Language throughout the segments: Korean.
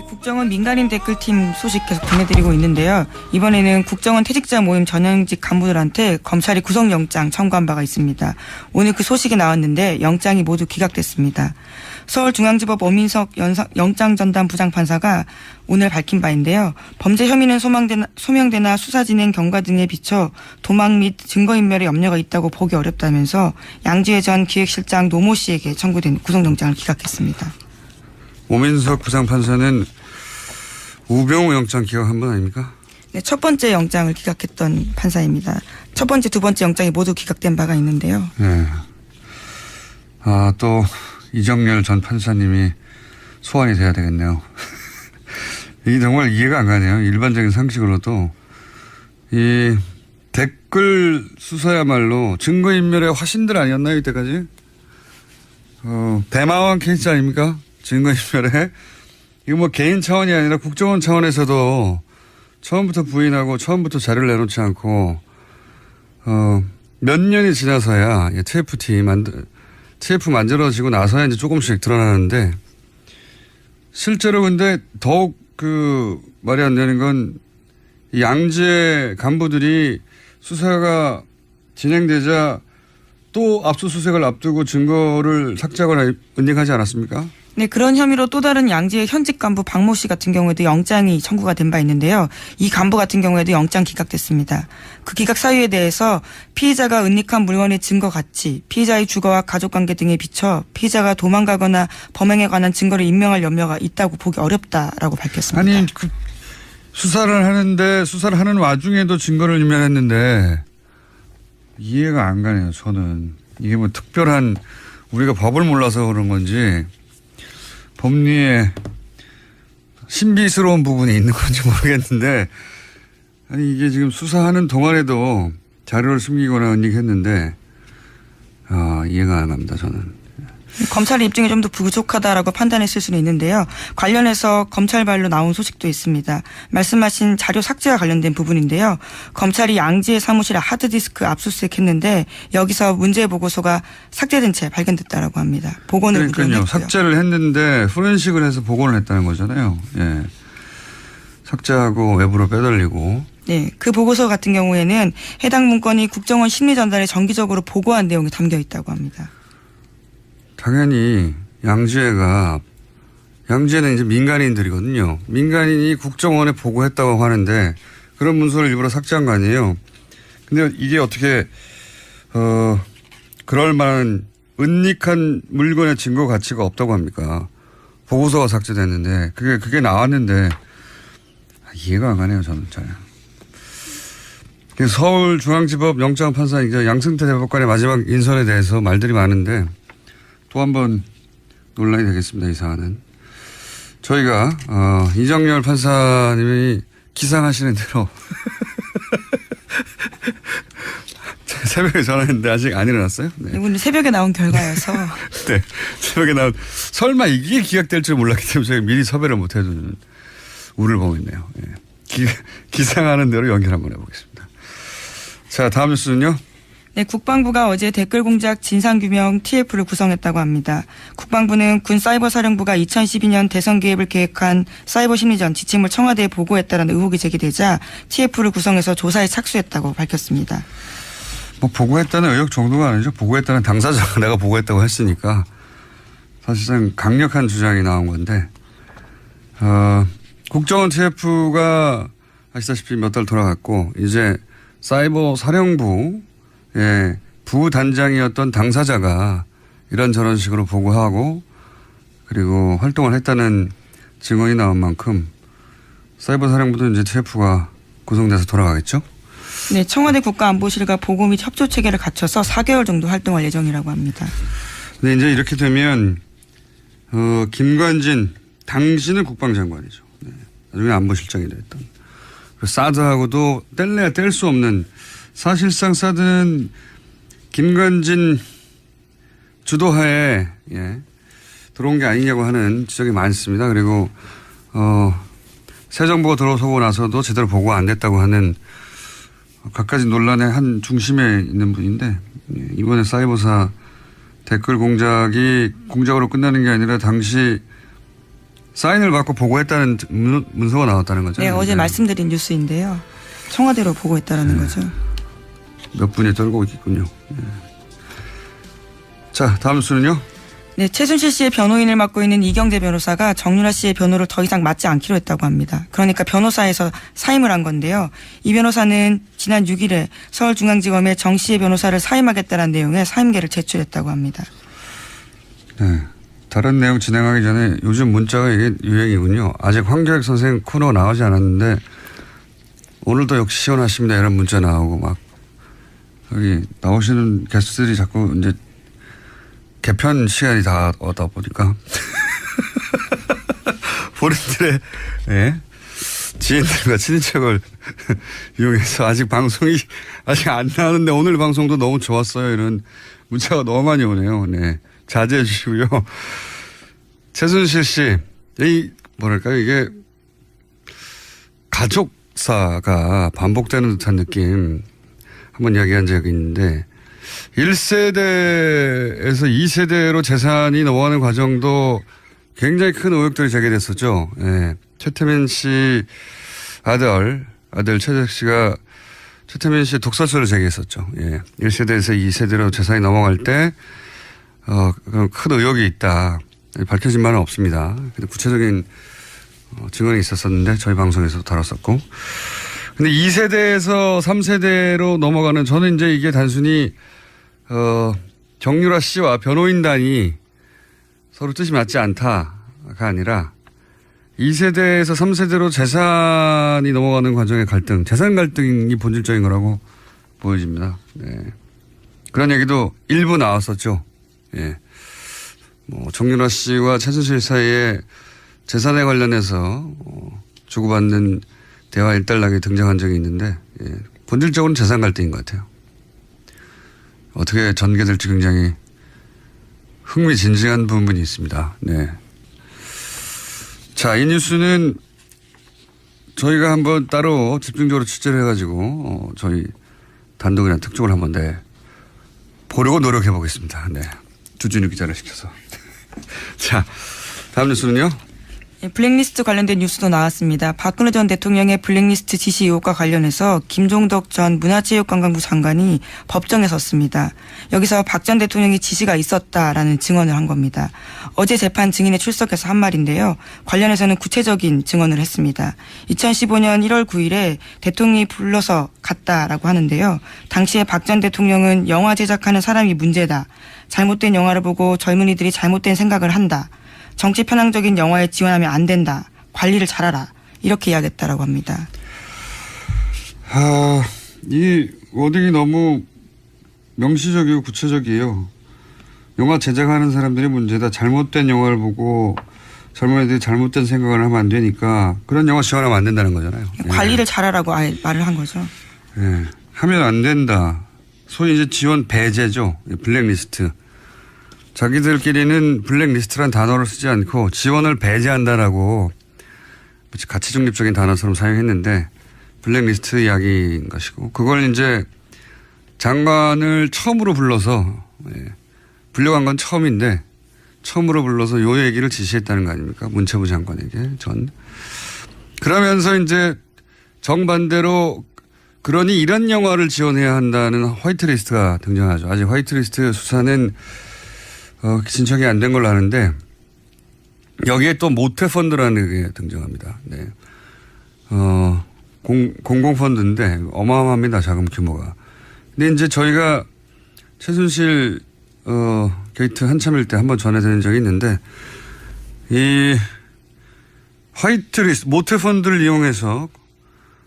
국정원 민간인 댓글팀 소식 계속 전해드리고 있는데요. 이번에는 국정원 퇴직자 모임 전현직 간부들한테 검찰이 구속영장 청구한 바가 있습니다. 오늘 그 소식이 나왔는데 영장이 모두 기각됐습니다. 서울중앙지법 오민석 영장전담 부장판사가 오늘 밝힌 바인데요. 범죄 혐의는 소명되나 수사 진행 경과 등에 비춰 도망 및 증거인멸의 염려가 있다고 보기 어렵다면서 양지회 전 기획실장 노모 씨에게 청구된 구속영장을 기각했습니다. 오민석 부장판사는 우병우 영장 기각한 분 아닙니까? 네, 첫 번째 영장을 기각했던 판사입니다. 첫 번째, 두 번째 영장이 모두 기각된 바가 있는데요. 네. 또 이정열 전 판사님이 소환이 돼야 되겠네요. 이게 정말 이해가 안 가네요. 일반적인 상식으로도 이 댓글 수사야말로 증거인멸의 화신들 아니었나요 이때까지? 대마왕 케이스 아닙니까? 증거인멸에. 이거 뭐 개인 차원이 아니라 국정원 차원에서도 처음부터 부인하고 처음부터 자료를 내놓지 않고 몇 년이 지나서야 TF 만들어지고 나서야 이제 조금씩 드러나는데 실제로 근데 더욱 말이 안 되는 건 양재 간부들이 수사가 진행되자 또 압수수색을 앞두고 증거를 삭제하거나 은닉하지 않았습니까? 네, 그런 혐의로 또 다른 양지의 현직 간부 박모 씨 같은 경우에도 영장이 청구가 된 바 있는데요. 이 간부 같은 경우에도 영장 기각됐습니다. 그 기각 사유에 대해서 피의자가 은닉한 물건의 증거 가치, 피의자의 주거와 가족관계 등에 비춰 피의자가 도망가거나 범행에 관한 증거를 인멸할 염려가 있다고 보기 어렵다라고 밝혔습니다. 아니, 수사를 하는 와중에도 증거를 인멸했는데 이해가 안 가네요. 저는 이게 뭐 특별한 우리가 법을 몰라서 그런 건지 법리에 신비스러운 부분이 있는 건지 모르겠는데 아니 이게 지금 수사하는 동안에도 자료를 숨기거나 은닉했는데 이해가 안 갑니다. 저는. 검찰의 입증이 좀 더 부족하다라고 판단했을 수는 있는데요. 관련해서 검찰발로 나온 소식도 있습니다. 말씀하신 자료 삭제와 관련된 부분인데요. 검찰이 양지의 사무실에 하드디스크 압수수색했는데 여기서 문제 보고서가 삭제된 채 발견됐다라고 합니다. 복원을 그러니까요. 삭제를 했는데 포렌식을 해서 복원을 했다는 거잖아요. 예. 삭제하고 외부로 빼돌리고. 네, 그 보고서 같은 경우에는 해당 문건이 국정원 심리전단에 정기적으로 보고한 내용이 담겨 있다고 합니다. 당연히 양지회는 이제 민간인들이거든요. 민간인이 국정원에 보고했다고 하는데 그런 문서를 일부러 삭제한 거 아니에요. 근데 이게 어떻게 그럴 만한 은닉한 물건의 증거 가치가 없다고 합니까? 보고서가 삭제됐는데 그게 나왔는데 이해가 안 가네요. 저는 잘. 서울중앙지법 영장판사 이제 양승태 대법관의 마지막 인선에 대해서 말들이 많은데 또 한 번 논란이 되겠습니다. 이 사안은. 저희가 이정열 판사님이 기상하시는 대로 새벽에 전화했는데 아직 안 일어났어요? 네. 오늘 새벽에 나온 결과여서. 네. 새벽에 나온. 설마 이게 기각될 줄 몰랐기 때문에 저희가 미리 섭외를 못 해두는 우를 보고 있네요. 네. 기상하는 대로 연결 한번 해보겠습니다. 자, 다음 뉴스는요. 네, 국방부가 어제 댓글 공작 진상규명 TF를 구성했다고 합니다. 국방부는 군사이버사령부가 2012년 대선 개입을 계획한 사이버 심리전 지침을 청와대에 보고했다는 의혹이 제기되자 TF를 구성해서 조사에 착수했다고 밝혔습니다. 뭐 보고했다는 의혹 정도가 아니죠. 보고했다는 당사자가 내가 보고했다고 했으니까 사실상 강력한 주장이 나온 건데 국정원 TF가 아시다시피 몇 달 돌아갔고 이제 사이버 사령부 부단장이었던 당사자가 이런저런 식으로 보고하고 그리고 활동을 했다는 증언이 나온 만큼 사이버 사령부도 이제 TF가 구성돼서 돌아가겠죠? 네, 청와대 국가안보실과 보고 및 협조 체계를 갖춰서 4개월 정도 활동할 예정이라고 합니다. 네, 이제 이렇게 되면 김관진 당시는 국방장관이죠. 네, 나중에 안보실장이 됐던. 사드하고도 뗄래야 뗄 수 없는 사실상 사드는 김관진 주도하에 들어온 게 아니냐고 하는 지적이 많습니다. 그리고 새 정부가 들어서고 나서도 제대로 보고가 안 됐다고 하는 갖가지 논란의 한 중심에 있는 분인데 이번에 사이버사 댓글 공작이 공작으로 끝나는 게 아니라 당시 사인을 받고 보고했다는 문서가 나왔다는 거죠? 네, 어제 말씀드린 뉴스인데요. 청와대로 보고했다라는 거죠. 몇 분이 떨고 있겠군요. 자, 다음 수는요? 네, 최순실 씨의 변호인을 맡고 있는 이경재 변호사가 정유라 씨의 변호를 더 이상 맡지 않기로 했다고 합니다. 그러니까 변호사에서 사임을 한 건데요. 이 변호사는 지난 6일에 서울중앙지검에 정 씨의 변호사를 사임하겠다는 내용의 사임계를 제출했다고 합니다. 네. 다른 내용 진행하기 전에 요즘 문자가 이게 유행이군요. 아직 황교익 선생 코너가 나오지 않았는데 오늘도 역시 시원하십니다. 이런 문자 나오고 막 여기 나오시는 게스트들이 자꾸 이제 개편 시간이 다 오다 보니까 본인들의 지인들과 친인척을 이용해서 아직 방송이 아직 안 나오는데 오늘 방송도 너무 좋았어요. 이런 문자가 너무 많이 오네요. 네. 자제해 주시고요. 최순실 씨, 뭐랄까요, 이게 가족사가 반복되는 듯한 느낌 한번 이야기한 적이 있는데 1세대에서 2세대로 재산이 넘어가는 과정도 굉장히 큰 의혹들이 제기됐었죠. 예. 최태민 씨 아들 최재석 씨가 최태민 씨의 독서서를 제기했었죠. 예. 1세대에서 2세대로 재산이 넘어갈 때 큰 의혹이 있다. 밝혀진 바는 없습니다. 근데 구체적인 증언이 있었었는데 저희 방송에서도 다뤘었고. 근데 2세대에서 3세대로 넘어가는 저는 이제 이게 단순히 정유라 씨와 변호인단이 서로 뜻이 맞지 않다가 아니라 2세대에서 3세대로 재산이 넘어가는 과정의 갈등, 재산 갈등이 본질적인 거라고 보여집니다. 네. 그런 얘기도 일부 나왔었죠. 예. 뭐 정유라 씨와 최순실 사이에 재산에 관련해서 주고받는 대화 일단락이 등장한 적이 있는데 본질적으로는 재산 갈등인 것 같아요. 어떻게 전개될지 굉장히 흥미진진한 부분이 있습니다. 네. 자, 이 뉴스는 저희가 한번 따로 집중적으로 취재를 해가지고 저희 단독이나 특종을 한번 보려고 노력해 보겠습니다. 네. 주진우 기자를 시켜서. 자, 다음 뉴스는요? 블랙리스트 관련된 뉴스도 나왔습니다. 박근혜 전 대통령의 블랙리스트 지시 의혹과 관련해서 김종덕 전 문화체육관광부 장관이 법정에 섰습니다. 여기서 박 전 대통령이 지시가 있었다라는 증언을 한 겁니다. 어제 재판 증인에 출석해서 한 말인데요. 관련해서는 구체적인 증언을 했습니다. 2015년 1월 9일에 대통령이 불러서 갔다라고 하는데요. 당시에 박 전 대통령은 영화 제작하는 사람이 문제다. 잘못된 영화를 보고 젊은이들이 잘못된 생각을 한다. 정치 편향적인 영화에 지원하면 안 된다. 관리를 잘하라. 이렇게 이야기했다라고 합니다. 이 워딩이 너무 명시적이고 구체적이에요. 영화 제작하는 사람들이 문제다. 잘못된 영화를 보고 젊은이들이 잘못된 생각을 하면 안 되니까 그런 영화 지원하면 안 된다는 거잖아요. 관리를 잘하라고 아예 말을 한 거죠. 예. 하면 안 된다. 소위 이제 지원 배제죠. 블랙리스트. 자기들끼리는 블랙리스트란 단어를 쓰지 않고 지원을 배제한다라고 가치 중립적인 단어처럼 사용했는데 블랙리스트 이야기인 것이고 그걸 이제 장관을 처음으로 불러서 불려간 건 처음인데 처음으로 불러서 요 얘기를 지시했다는 거 아닙니까? 문체부 장관에게 전. 그러면서 이제 정반대로 그러니 이런 영화를 지원해야 한다는 화이트리스트가 등장하죠. 아직 화이트리스트 수사는 진척이 안 된 걸로 아는데 여기에 또 모태펀드라는 게 등장합니다. 네. 공공펀드인데 어마어마합니다. 자금 규모가. 근데 이제 저희가 최순실 게이트 한참일 때 한번 전해드린 적이 있는데 이 화이트리스트 모태펀드를 이용해서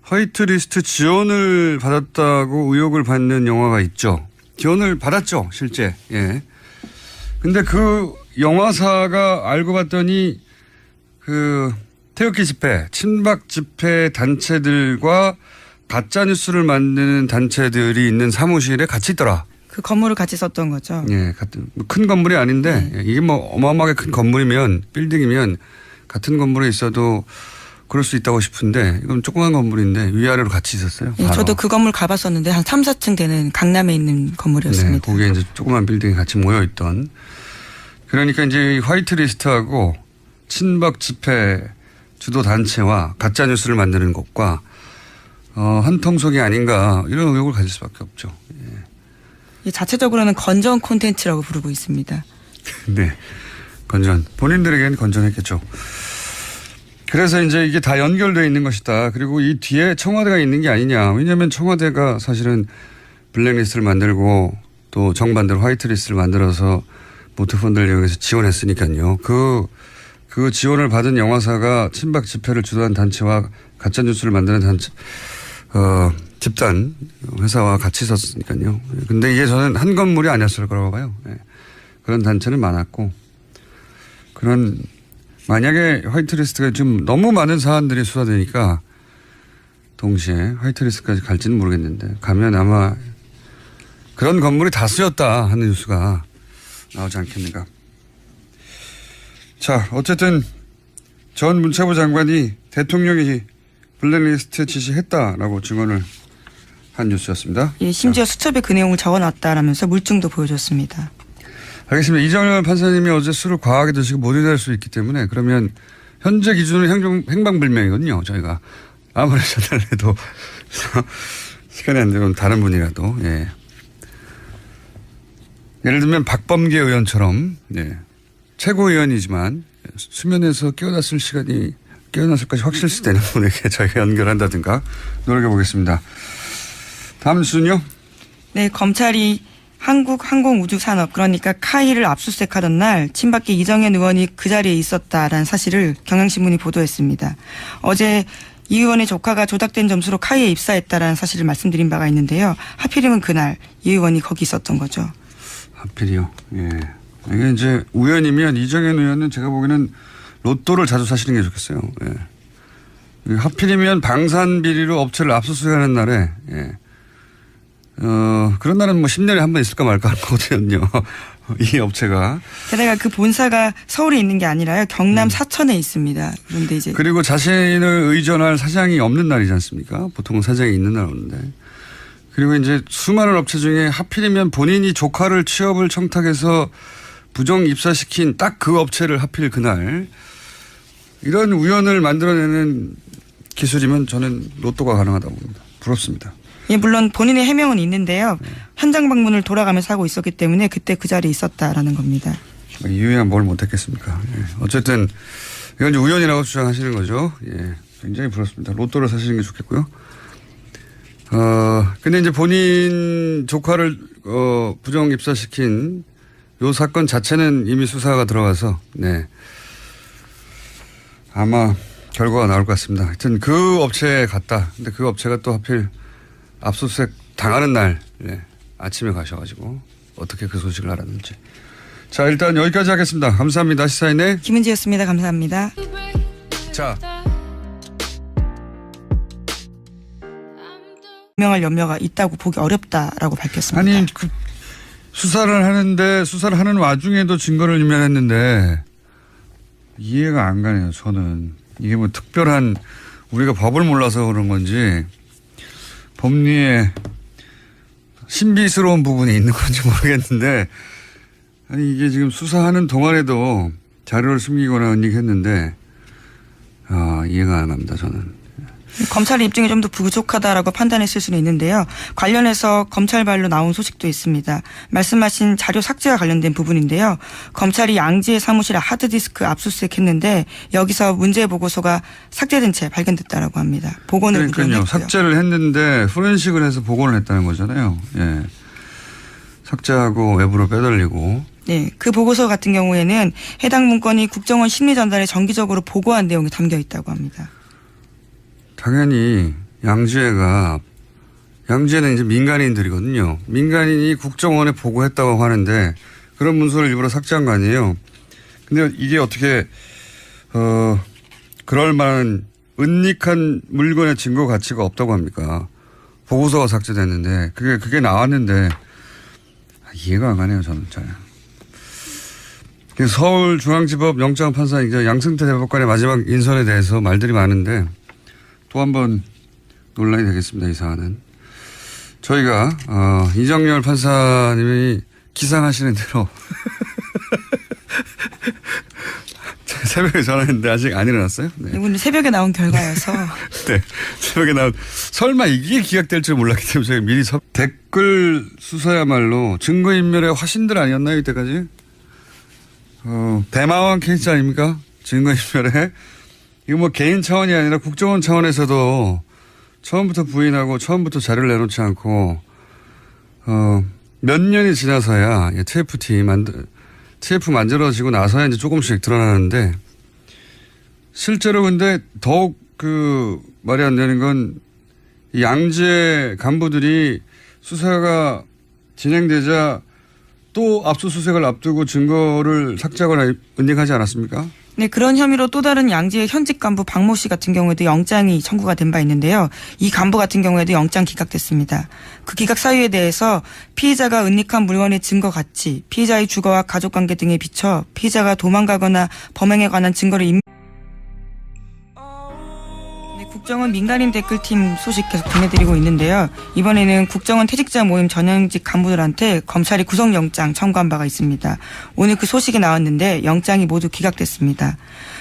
화이트리스트 지원을 받았다고 의혹을 받는 영화가 있죠. 지원을 받았죠. 실제. 예. 근데 그 영화사가 알고 봤더니 그 태극기 집회, 친박 집회 단체들과 가짜뉴스를 만드는 단체들이 있는 사무실에 같이 있더라. 그 건물을 같이 썼던 거죠. 예, 같은 큰 건물이 아닌데 이게 뭐 어마어마하게 큰 건물이면 빌딩이면 같은 건물에 있어도 그럴 수 있다고 싶은데 이건 조그만 건물인데 위아래로 같이 있었어요. 예, 저도 그 건물 가봤었는데 한 3, 4층 되는 강남에 있는 건물이었습니다. 네, 거기에 이제 조그만 빌딩이 같이 모여 있던. 그러니까 이제 화이트리스트하고 친박 집회 주도 단체와 가짜 뉴스를 만드는 것과 한통속이 아닌가 이런 의혹을 가질 수밖에 없죠. 예. 자체적으로는 건전 콘텐츠라고 부르고 있습니다. 네, 건전. 본인들에게는 건전했겠죠. 그래서 이제 이게 다 연결되어 있는 것이다. 그리고 이 뒤에 청와대가 있는 게 아니냐. 왜냐하면 청와대가 사실은 블랙리스트를 만들고 또 정반대로 화이트리스트를 만들어서 모태펀드를 이용해서 지원했으니까요. 그 지원을 받은 영화사가 친박 집회를 주도한 단체와 가짜뉴스를 만드는 단체, 집단 회사와 같이 있었으니까요. 근데 이게 저는 한 건물이 아니었을 거라고 봐요. 네. 그런 단체는 많았고 만약에 화이트리스트가 좀 너무 많은 사안들이 수사되니까 동시에 화이트리스트까지 갈지는 모르겠는데 가면 아마 그런 건물이 다수였다 하는 뉴스가 나오지 않겠는가. 자, 어쨌든 전 문체부 장관이 대통령이 블랙리스트 지시했다라고 증언을 한 뉴스였습니다. 예, 심지어 수첩에 그 내용을 적어놨다라면서 물증도 보여줬습니다. 알겠습니다. 이정열 판사님이 어제 술을 과하게 드시고 못 일어날 수 있기 때문에 그러면 현재 기준은 행방불명이거든요. 저희가 아무리 전화를 해도 시간이 안 되면 다른 분이라도 예. 예를 들면 박범계 의원처럼 예. 최고위원이지만 수면에서 깨어났을 까지 확실시되는 분에게 저희가 연결한다든가 노력해 보겠습니다. 다음 뉴스는요? 네, 검찰이 한국항공우주산업 그러니까 카이를 압수수색하던 날 친박계 이정현 의원이 그 자리에 있었다라는 사실을 경향신문이 보도했습니다. 어제 이 의원의 조카가 조작된 점수로 카이에 입사했다라는 사실을 말씀드린 바가 있는데요. 하필이면 그날 이 의원이 거기 있었던 거죠. 하필이요. 예. 이게 이제 우연이면 이정현 의원은 제가 보기에는 로또를 자주 사시는 게 좋겠어요. 예. 하필이면 방산 비리로 업체를 압수수색하는 날에 예. 그런 날은 뭐 10년에 한 번 있을까 말까 하는 거거든요. 이 업체가. 게다가 그 본사가 서울에 있는 게 아니라요. 경남 사천에 있습니다. 그런데 이제. 그리고 자신을 의존할 사장이 없는 날이지 않습니까? 보통은 사장이 있는 날 오는데. 그리고 이제 수많은 업체 중에 하필이면 본인이 조카를 취업을 청탁해서 부정 입사시킨 딱 그 업체를 하필 그날 이런 우연을 만들어내는 기술이면 저는 로또가 가능하다고 봅니다. 부럽습니다. 예, 물론 본인의 해명은 있는데요. 현장 방문을 돌아가면서 하고 있었기 때문에 그때 그 자리에 있었다라는 겁니다. 이유야 뭘 못했겠습니까? 예. 어쨌든 이건 이제 우연이라고 주장하시는 거죠. 예. 굉장히 부럽습니다. 로또를 사시는 게 좋겠고요. 근데 이제 본인 조카를 부정 입사시킨 요 사건 자체는 이미 수사가 들어가서 네. 아마 결과가 나올 것 같습니다. 하여튼 그 업체에 갔다. 근데 그 업체가 또 하필 압수수색 당하는 날 네. 아침에 가셔가지고 어떻게 그 소식을 알았는지. 자, 일단 여기까지 하겠습니다. 감사합니다. 시사인의 김은지였습니다. 감사합니다. 자. 명할 염려가 있다고 보기 어렵다라고 밝혔습니다. 아니 그 수사를 하는 와중에도 증거를 인멸했는데 이해가 안 가네요. 저는 이게 뭐 특별한 우리가 법을 몰라서 그런 건지 법리에 신비스러운 부분이 있는 건지 모르겠는데 아니 이게 지금 수사하는 동안에도 자료를 숨기거나 은닉했는데 이해가 안 갑니다. 저는. 검찰의 입증이 좀 더 부족하다라고 판단했을 수는 있는데요. 관련해서 검찰발로 나온 소식도 있습니다. 말씀하신 자료 삭제와 관련된 부분인데요. 검찰이 양지의 사무실에 하드디스크 압수수색했는데 여기서 문제 보고서가 삭제된 채 발견됐다라고 합니다. 복원을 그러니까요. 삭제를 했는데 포렌식을 해서 복원을 했다는 거잖아요. 예. 삭제하고 외부로 빼돌리고. 네, 그 보고서 같은 경우에는 해당 문건이 국정원 심리전단에 정기적으로 보고한 내용이 담겨 있다고 합니다. 당연히 양지에는 이제 민간인들이거든요. 민간인이 국정원에 보고했다고 하는데 그런 문서를 일부러 삭제한 거 아니에요. 근데 이게 어떻게 그럴 만한 은닉한 물건의 증거 가치가 없다고 합니까? 보고서가 삭제됐는데 그게 나왔는데 이해가 안 가네요. 저는 잘. 서울중앙지법 영장판사 양승태 대법관의 마지막 인선에 대해서 말들이 많은데 또 한 번 논란이 되겠습니다. 이 사안은. 저희가 이정열 판사님이 기상하시는 대로 새벽에 전화했는데 아직 안 일어났어요? 네. 오늘 새벽에 나온 결과여서. 네. 새벽에 나온, 설마 이게 기각될 줄 몰랐기 때문에 제가 미리 댓글 수사야말로 증거인멸의 화신들 아니었나요, 이때까지? 대마왕 케이스 아닙니까? 증거인멸의. 이거 뭐 개인 차원이 아니라 국정원 차원에서도 처음부터 부인하고 처음부터 자료를 내놓지 않고, 몇 년이 지나서야 TF 만들어지고 나서야 이제 조금씩 드러나는데, 실제로 근데 더욱 말이 안 되는 건 이 양재 간부들이 수사가 진행되자 또 압수수색을 앞두고 증거를 삭제하거나 은닉하지 않았습니까? 네, 그런 혐의로 또 다른 양재의 현직 간부 박모 씨 같은 경우에도 영장이 청구가 된 바 있는데요. 이 간부 같은 경우에도 영장 기각됐습니다. 그 기각 사유에 대해서 피의자가 은닉한 물건의 증거 가치, 피의자의 주거와 가족관계 등에 비춰 피의자가 도망가거나 범행에 관한 증거를 국정원 민간인 댓글팀 소식 계속 전해드리고 있는데요. 이번에는 국정원 퇴직자 모임 전현직 간부들한테 검찰이 구속영장 청구한 바가 있습니다. 오늘 그 소식이 나왔는데 영장이 모두 기각됐습니다.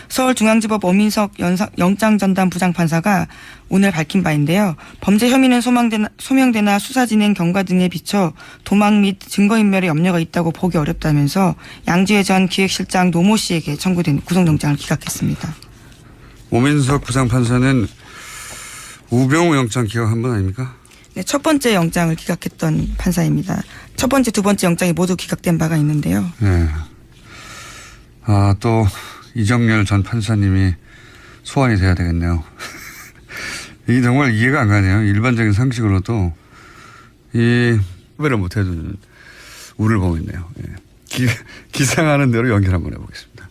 서울중앙지법 오민석 영장전담 부장판사가 오늘 밝힌 바인데요. 범죄 혐의는 소명되나 수사진행 경과 등에 비춰 도망 및 증거인멸의 염려가 있다고 보기 어렵다면서 양지회 전 기획실장 노모 씨에게 청구된 구속영장을 기각했습니다. 오민석 부장판사는 우병우 영장 기각한 분 아닙니까? 네, 첫 번째 영장을 기각했던 판사입니다. 첫 번째, 두 번째 영장이 모두 기각된 바가 있는데요. 네. 또 이정열 전 판사님이 소환이 돼야 되겠네요. 이게 정말 이해가 안 가네요. 일반적인 상식으로도 후배를 못해주는 우를 보고 있네요. 예. 기상하는 대로 연결 한번 해보겠습니다.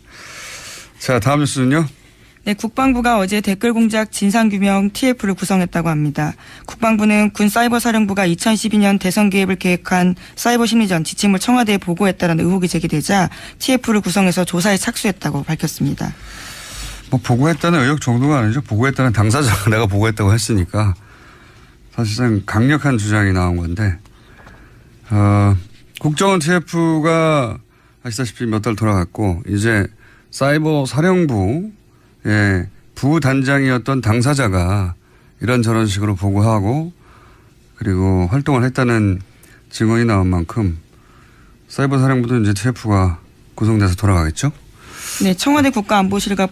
자, 다음 뉴스는요. 네, 국방부가 어제 댓글 공작 진상규명 TF를 구성했다고 합니다. 국방부는 군사이버사령부가 2012년 대선 개입을 계획한 사이버 심리전 지침을 청와대에 보고했다는 의혹이 제기되자 TF를 구성해서 조사에 착수했다고 밝혔습니다. 뭐 보고했다는 의혹 정도가 아니죠. 보고했다는 당사자가 내가 보고했다고 했으니까 사실상 강력한 주장이 나온 건데, 국정원 TF가 아시다시피 몇 달 돌아갔고 이제 사이버 사령부 부단장이었던 당사자가 이런저런 식으로 보고하고 그리고 활동을 했다는 증언이 나온 만큼 사이버 사령부도 이제 TF가 구성돼서 돌아가겠죠? 네, 청와대 국가안보실과